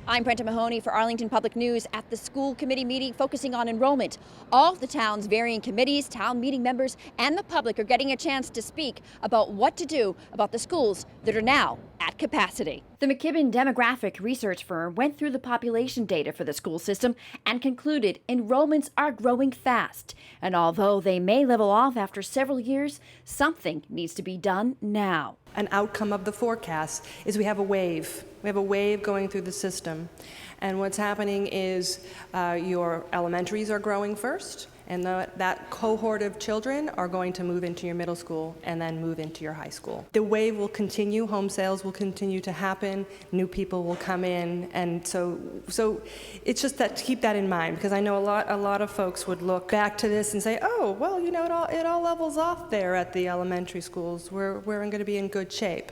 I'm Brenda Mahoney for Arlington Public News at the school committee meeting focusing on enrollment. All of the town's varying committees, town meeting members, and the public are getting a chance to speak about what to do about the schools that are now at capacity. The McKibben Demographic Research Firm went through the population data for the school system and concluded enrollments are growing fast. And although they may level off after several years, something needs to be done now. An outcome of the forecast is we have a wave. We have a wave going through the system. And what's happening is your elementaries are growing first, and that cohort of children are going to move into your middle school and then move into your high school. The wave will continue, home sales will continue to happen, new people will come in, and so it's just that to keep that in mind, because I know a lot of folks would look back to this and say, oh, well, you know, it all levels off there at the elementary schools. We're going to be in good shape.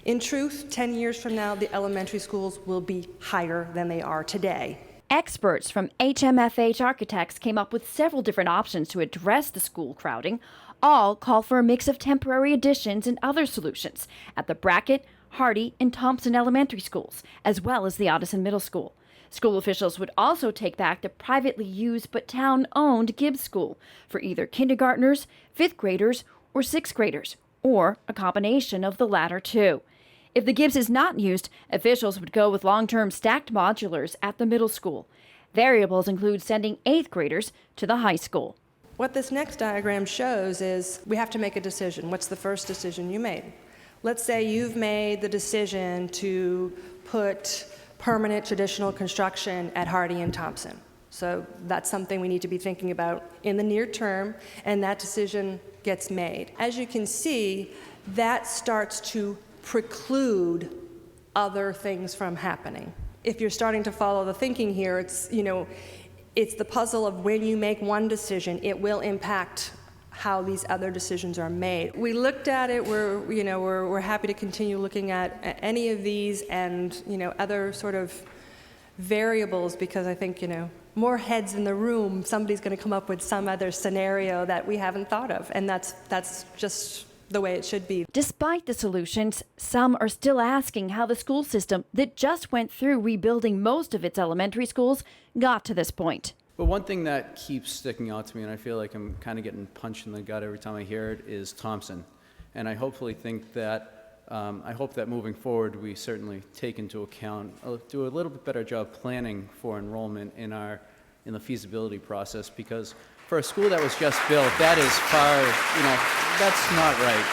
In truth, 10 years from now, the elementary schools will be higher than they are today. Experts from HMFH Architects came up with several different options to address the school crowding. All call for a mix of temporary additions and other solutions at the Brackett, Hardy, and Thompson elementary schools, as well as the Addison Middle School. School officials would also take back the privately used but town-owned Gibbs School for either kindergartners, 5th graders, or 6th graders, or a combination of the latter two. If the Gibbs is not used, officials would go with long-term stacked modulars at the middle school. Variables include sending 8th graders to the high school. What this next diagram shows is we have to make a decision. What's the first decision you made? Let's say you've made the decision to put permanent traditional construction at Hardy and Thompson. So that's something we need to be thinking about in the near term, and that decision gets made. As you can see, that starts to preclude other things from happening. If you're starting to follow the thinking here, it's the puzzle of when you make one decision, it will impact how these other decisions are made. We looked at it. We're happy to continue looking at any of these and other sort of variables, because I think more heads in the room, somebody's going to come up with some other scenario that we haven't thought of, and that's just the way it should be. Despite the solutions, some are still asking how the school system that just went through rebuilding most of its elementary schools got to this point. But one thing that keeps sticking out to me, and I feel like I'm kind of getting punched in the gut every time I hear it, is Thompson. And I hope that moving forward, we certainly take into account, do a little bit better job planning for enrollment in the feasibility process, because for a school that was just built, that is far, that's not right.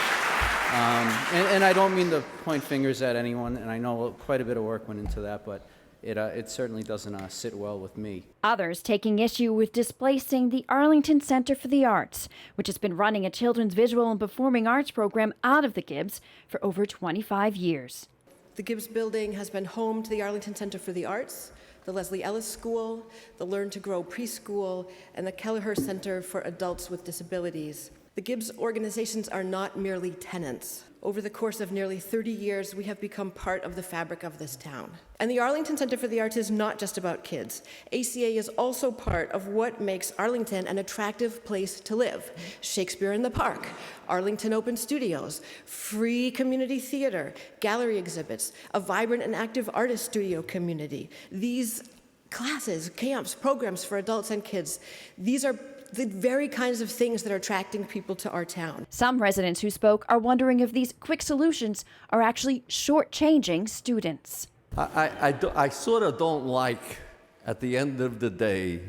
And I don't mean to point fingers at anyone, and I know quite a bit of work went into that, but it certainly doesn't sit well with me. Others taking issue with displacing the Arlington Center for the Arts, which has been running a children's visual and performing arts program out of the Gibbs for over 25 years. The Gibbs building has been home to the Arlington Center for the Arts, the Leslie Ellis School, the Learn to Grow Preschool, and the Kelleher Center for Adults with Disabilities. The Gibbs organizations are not merely tenants. Over the course of nearly 30 years, we have become part of the fabric of this town. And the Arlington Center for the Arts is not just about kids. ACA is also part of what makes Arlington an attractive place to live. Shakespeare in the Park, Arlington Open Studios, free community theater, gallery exhibits, a vibrant and active artist studio community. These classes, camps, programs for adults and kids, these are the very kinds of things that are attracting people to our town. Some residents who spoke are wondering if these quick solutions are actually shortchanging students. I sort of don't like, at the end of the day,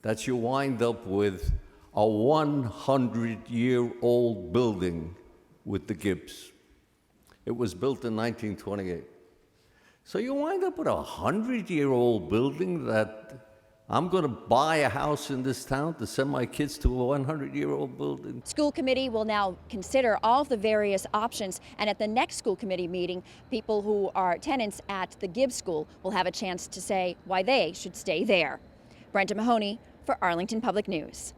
that you wind up with a 100-year-old building with the Gibbs. It was built in 1928. So you wind up with a 100-year-old building that I'm going to buy a house in this town to send my kids to a 100-year-old building. School committee will now consider all of the various options, and at the next school committee meeting, people who are tenants at the Gibbs School will have a chance to say why they should stay there. Brenda Mahoney for Arlington Public News.